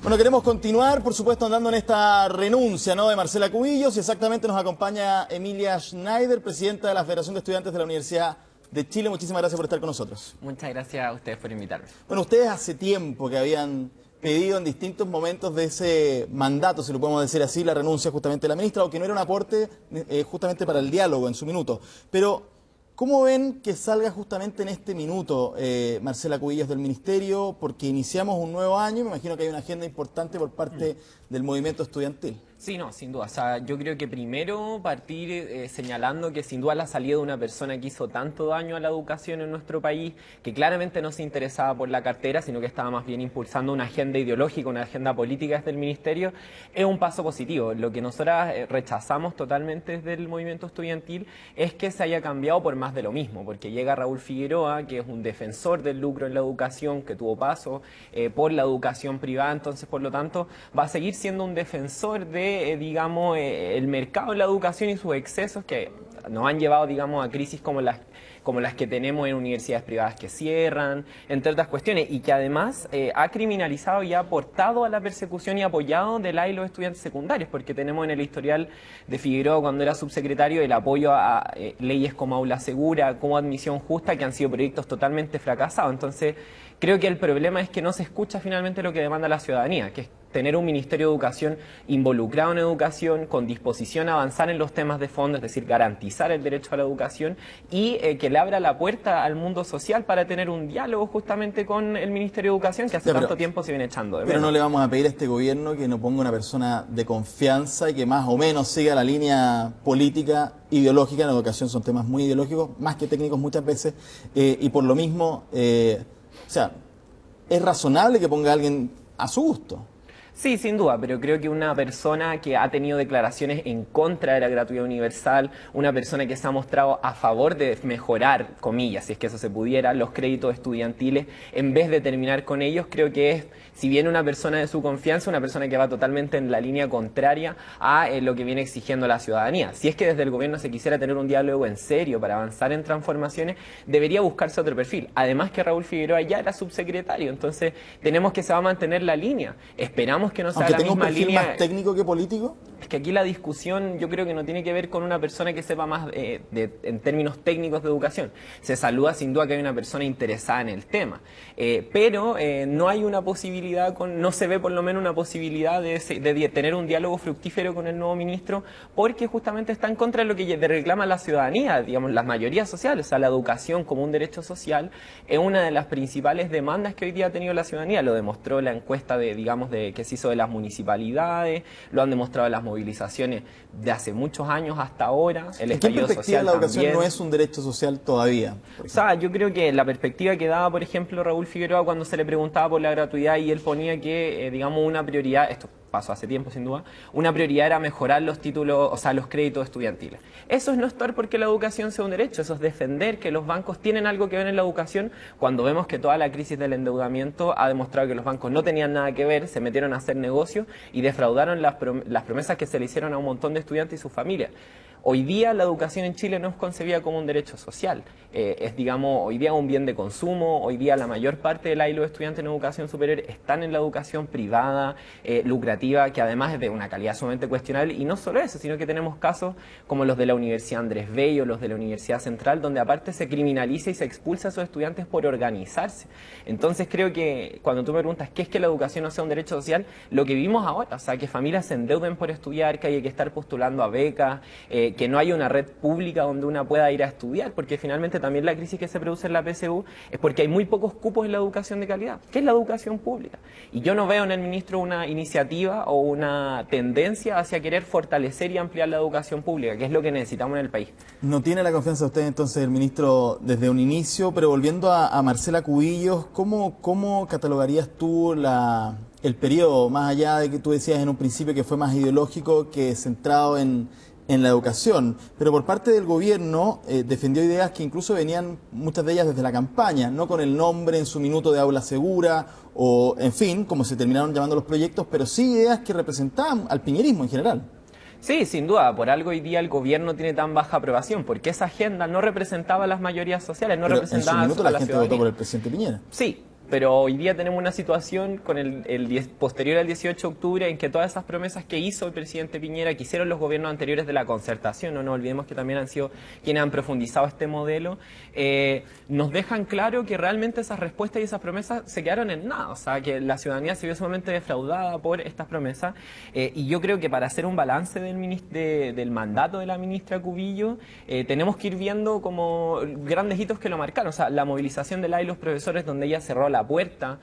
Bueno, queremos continuar, por supuesto, andando en esta renuncia, ¿no?, de Marcela Cubillos, y exactamente nos acompaña Emilia Schneider, presidenta de la Federación de Estudiantes de la Universidad de Chile. Muchísimas gracias por estar con nosotros. Muchas gracias a ustedes por invitarme. Bueno, ustedes hace tiempo que habían pedido en distintos momentos de ese mandato, si lo podemos decir así, la renuncia justamente de la ministra, o que no era un aporte justamente para el diálogo en su minuto. Pero, ¿cómo ven que salga justamente en este minuto Marcela Cubillos del Ministerio? Porque iniciamos un nuevo año, me imagino que hay una agenda importante por parte del movimiento estudiantil. Sí, no, sin duda. O sea, yo creo que primero partir señalando que sin duda la salida de una persona que hizo tanto daño a la educación en nuestro país, que claramente no se interesaba por la cartera, sino que estaba más bien impulsando una agenda ideológica, una agenda política desde el Ministerio, es un paso positivo. Lo que nosotras rechazamos totalmente desde el movimiento estudiantil es que se haya cambiado por más de lo mismo, porque llega Raúl Figueroa, que es un defensor del lucro en la educación, que tuvo paso por la educación privada, entonces por lo tanto va a seguir siendo un defensor de digamos, el mercado de la educación y sus excesos que nos han llevado, digamos, a crisis como las que tenemos en universidades privadas que cierran, entre otras cuestiones, y que además ha criminalizado y ha aportado a la persecución y apoyado de la y los estudiantes secundarios, porque tenemos en el historial de Figueroa cuando era subsecretario el apoyo a leyes como aula segura, como admisión justa, que han sido proyectos totalmente fracasados. Entonces, creo que el problema es que no se escucha finalmente lo que demanda la ciudadanía, que es tener un Ministerio de Educación involucrado en educación, con disposición a avanzar en los temas de fondo, es decir, garantizar el derecho a la educación y que le abra la puerta al mundo social para tener un diálogo justamente con el Ministerio de Educación que hace tanto tiempo se viene echando de menos. Pero no le vamos a pedir a este gobierno que no ponga una persona de confianza y que más o menos siga la línea política, ideológica. En la educación son temas muy ideológicos, más que técnicos muchas veces, y por lo mismo, o sea, es razonable que ponga a alguien a su gusto. Sí, sin duda, pero creo que una persona que ha tenido declaraciones en contra de la gratuidad universal, una persona que se ha mostrado a favor de mejorar, comillas, si es que eso se pudiera, los créditos estudiantiles, en vez de terminar con ellos, creo que es, si bien una persona de su confianza, una persona que va totalmente en la línea contraria a lo que viene exigiendo la ciudadanía. Si es que desde el gobierno se quisiera tener un diálogo en serio para avanzar en transformaciones, debería buscarse otro perfil. Además que Raúl Figueroa ya era subsecretario, entonces tenemos que se va a mantener la línea. Esperamos que no sea la misma línea. ¿Más técnico que político? Es que aquí la discusión yo creo que no tiene que ver con una persona que sepa más en términos técnicos de educación. Se saluda sin duda que hay una persona interesada en el tema, pero no hay una posibilidad, no se ve por lo menos una posibilidad de tener un diálogo fructífero con el nuevo ministro, porque justamente está en contra de lo que reclama la ciudadanía, digamos, las mayorías sociales. O sea, la educación como un derecho social es una de las principales demandas que hoy día ha tenido la ciudadanía. Lo demostró la encuesta que se hizo de las municipalidades, lo han demostrado las movilizaciones de hace muchos años hasta ahora. El estallido social la educación también. No es un derecho social todavía? O sea, yo creo que la perspectiva que daba, por ejemplo, Raúl Figueroa cuando se le preguntaba por la gratuidad y él ponía que, digamos, una prioridad, esto pasó hace tiempo sin duda, una prioridad era mejorar los títulos, o sea, los créditos estudiantiles. Eso es no estar porque la educación sea un derecho, eso es defender que los bancos tienen algo que ver en la educación, cuando vemos que toda la crisis del endeudamiento ha demostrado que los bancos no tenían nada que ver, se metieron a hacer negocios y defraudaron las promesas que se le hicieron a un montón de estudiantes y sus familias. Hoy día la educación en Chile no es concebida como un derecho social, es, digamos, hoy día un bien de consumo. Hoy día la mayor parte de los estudiantes en educación superior están en la educación privada, lucrativa, que además es de una calidad sumamente cuestionable, y no solo eso, sino que tenemos casos como los de la Universidad Andrés Bello, los de la Universidad Central, donde aparte se criminaliza y se expulsa a esos estudiantes por organizarse. Entonces creo que cuando tú me preguntas qué es que la educación no sea un derecho social, lo que vimos ahora, o sea, que familias se endeuden por estudiar, que hay que estar postulando a becas, que no haya una red pública donde una pueda ir a estudiar, porque finalmente también la crisis que se produce en la PSU es porque hay muy pocos cupos en la educación de calidad. ¿Qué es la educación pública? Y yo no veo en el ministro una iniciativa o una tendencia hacia querer fortalecer y ampliar la educación pública, que es lo que necesitamos en el país. ¿No tiene la confianza de usted entonces el ministro desde un inicio? Pero volviendo a Marcela Cubillos, ¿cómo catalogarías tú el periodo, más allá de que tú decías en un principio que fue más ideológico que centrado en la educación, pero por parte del gobierno defendió ideas que incluso venían, muchas de ellas desde la campaña, no con el nombre en su minuto de aula segura, o en fin, como se terminaron llamando los proyectos, pero sí ideas que representaban al piñerismo en general. Sí, sin duda, por algo hoy día el gobierno tiene tan baja aprobación, porque esa agenda no representaba a las mayorías sociales, no pero representaba en su minuto a la gente ciudadanía. votó por el presidente Piñera. Sí, Pero hoy día tenemos una situación con posterior al 18 de octubre en que todas esas promesas que hizo el presidente Piñera, que hicieron los gobiernos anteriores de la concertación, no nos olvidemos que también han sido quienes han profundizado este modelo, nos dejan claro que realmente esas respuestas y esas promesas se quedaron en nada. O sea, que la ciudadanía se vio sumamente defraudada por estas promesas. Y yo creo que para hacer un balance del mandato de la ministra Cubillos, tenemos que ir viendo como grandes hitos que lo marcaron. O sea, la movilización de la y los profesores, donde ella cerró la puerta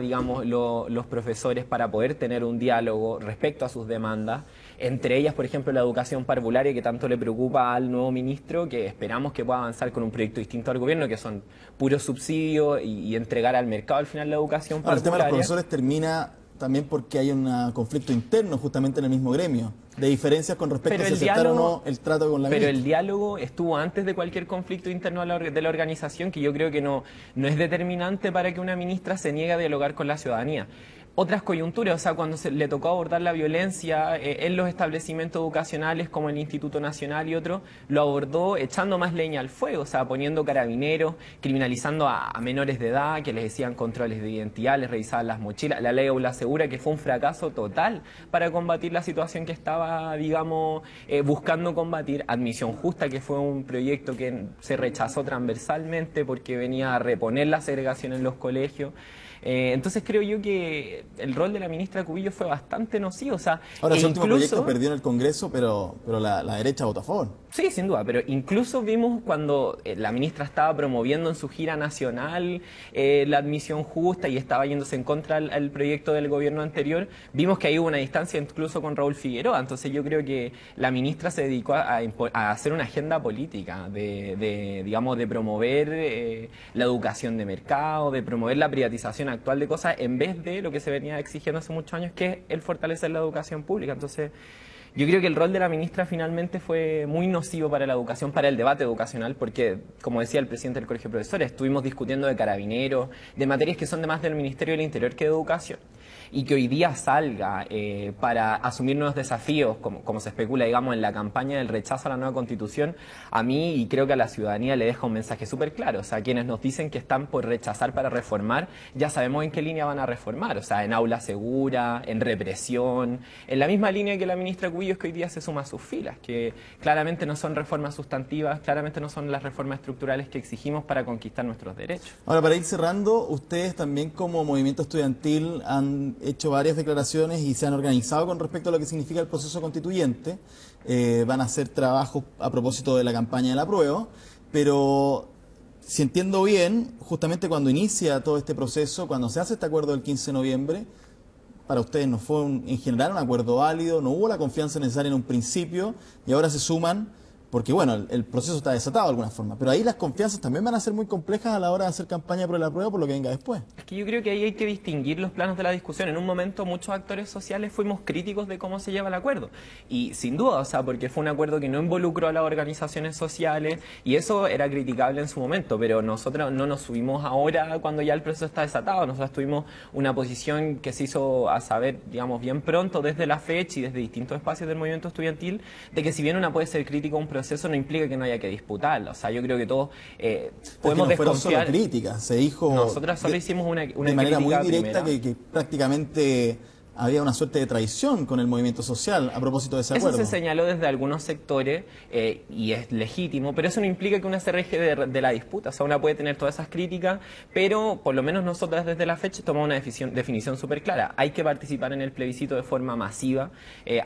digamos, los profesores para poder tener un diálogo respecto a sus demandas, entre ellas, por ejemplo, la educación parvularia, que tanto le preocupa al nuevo ministro, que esperamos que pueda avanzar con un proyecto distinto al gobierno, que son puros subsidios y entregar al mercado al final la educación parvularia. El tema de los profesores termina también porque hay un conflicto interno justamente en el mismo gremio, de diferencias con respecto a si aceptar o no el trato con la ministra. Pero el diálogo estuvo antes de cualquier conflicto interno de la organización, que yo creo que no es determinante para que una ministra se niegue a dialogar con la ciudadanía. Otras coyunturas, o sea, cuando le tocó abordar la violencia en los establecimientos educacionales como el Instituto Nacional y otros, lo abordó echando más leña al fuego, o sea, poniendo carabineros, criminalizando a menores de edad, que les decían controles de identidad, les revisaban las mochilas, la ley Aula Segura, que fue un fracaso total para combatir la situación que estaba, digamos, buscando combatir, Admisión Justa, que fue un proyecto que se rechazó transversalmente porque venía a reponer la segregación en los colegios. Entonces creo yo que el rol de la ministra Cubillos fue bastante nocivo. O sea, ahora, ese último proyecto perdió en el Congreso, pero la derecha votó a favor. Sí, sin duda, pero incluso vimos cuando la ministra estaba promoviendo en su gira nacional la admisión justa y estaba yéndose en contra al proyecto del gobierno anterior, vimos que ahí hubo una distancia incluso con Raúl Figueroa. Entonces yo creo que la ministra se dedicó a hacer una agenda política digamos, de promover la educación de mercado, de promover la privatización actual de cosas, en vez de lo que se venía exigiendo hace muchos años, que es el fortalecer la educación pública. Entonces yo creo que el rol de la ministra finalmente fue muy nocivo para la educación, para el debate educacional, porque, como decía el presidente del Colegio de Profesores, estuvimos discutiendo de carabineros, de materias que son de más del Ministerio del Interior que de Educación. Y que hoy día salga para asumir nuevos desafíos, como se especula, digamos, en la campaña del rechazo a la nueva Constitución, a mí y creo que a la ciudadanía le deja un mensaje súper claro. O sea, quienes nos dicen que están por rechazar para reformar, ya sabemos en qué línea van a reformar. O sea, en aula segura, en represión, en la misma línea que la ministra Cubillos, que hoy día se suma a sus filas, que claramente no son reformas sustantivas, claramente no son las reformas estructurales que exigimos para conquistar nuestros derechos. Ahora, para ir cerrando, ustedes también como movimiento estudiantil han hecho varias declaraciones y se han organizado con respecto a lo que significa el proceso constituyente. Van a hacer trabajos a propósito de la campaña del apruebo, pero si entiendo bien, justamente cuando inicia todo este proceso, cuando se hace este acuerdo del 15 de noviembre, para ustedes no fue en general un acuerdo válido, no hubo la confianza necesaria en un principio y ahora se suman. Porque, bueno, el proceso está desatado de alguna forma, pero ahí las confianzas también van a ser muy complejas a la hora de hacer campaña por el apruebo por lo que venga después. Es que yo creo que ahí hay que distinguir los planos de la discusión. En un momento muchos actores sociales fuimos críticos de cómo se lleva el acuerdo. Y sin duda, o sea, porque fue un acuerdo que no involucró a las organizaciones sociales y eso era criticable en su momento, pero nosotros no nos subimos ahora cuando ya el proceso está desatado. Nosotros tuvimos una posición que se hizo a saber, digamos, bien pronto desde la fecha y desde distintos espacios del movimiento estudiantil, de que si bien una puede ser crítica a un proceso, no implica que no haya que disputarlo. O sea, yo creo que todos podemos no desconfiar. Solo crítica, se dijo. Nosotros solo hicimos una de manera muy directa primera. que prácticamente había una suerte de traición con el movimiento social a propósito de ese acuerdo. Eso se señaló desde algunos sectores y es legítimo, pero eso no implica que una se rige de la disputa. O sea, una puede tener todas esas críticas, pero por lo menos nosotras desde la fecha tomamos una definición súper clara. Hay que participar en el plebiscito de forma masiva,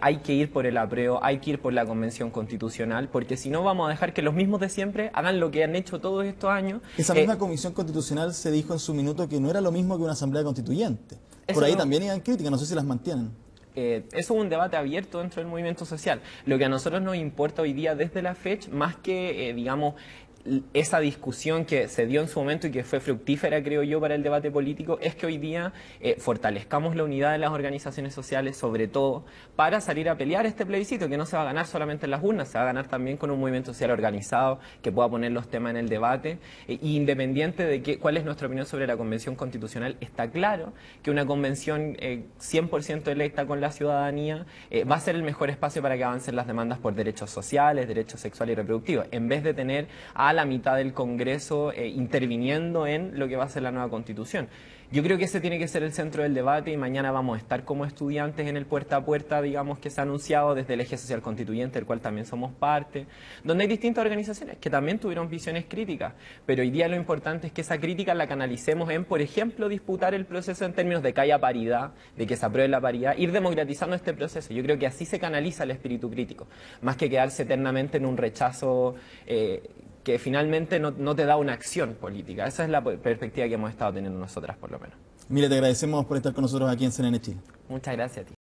hay que ir por el apruebo, hay que ir por la convención constitucional, porque si no vamos a dejar que los mismos de siempre hagan lo que han hecho todos estos años. Esa misma convención constitucional se dijo en su minuto que no era lo mismo que una asamblea constituyente. Por ahí también iban críticas, no sé si las mantienen. Eso es un debate abierto dentro del movimiento social. Lo que a nosotros nos importa hoy día desde la fecha, más que, digamos, esa discusión que se dio en su momento y que fue fructífera, creo yo, para el debate político, es que hoy día fortalezcamos la unidad de las organizaciones sociales, sobre todo, para salir a pelear este plebiscito, que no se va a ganar solamente en las urnas, se va a ganar también con un movimiento social organizado que pueda poner los temas en el debate. Independiente de cuál es nuestra opinión sobre la Convención Constitucional, está claro que una convención 100% electa con la ciudadanía va a ser el mejor espacio para que avancen las demandas por derechos sociales, derechos sexuales y reproductivos, en vez de tener a a la mitad del Congreso interviniendo en lo que va a ser la nueva Constitución. Yo creo que ese tiene que ser el centro del debate y mañana vamos a estar como estudiantes en el puerta a puerta, digamos, que se ha anunciado desde el Eje Social Constituyente, del cual también somos parte, donde hay distintas organizaciones que también tuvieron visiones críticas, pero hoy día lo importante es que esa crítica la canalicemos en, por ejemplo, disputar el proceso en términos de que haya paridad, de que se apruebe la paridad, ir democratizando este proceso. Yo creo que así se canaliza el espíritu crítico, más que quedarse eternamente en un rechazo que finalmente no te da una acción política. Esa es la perspectiva que hemos estado teniendo nosotras, por lo menos. Mire, te agradecemos por estar con nosotros aquí en CNN Chile. Muchas gracias a ti.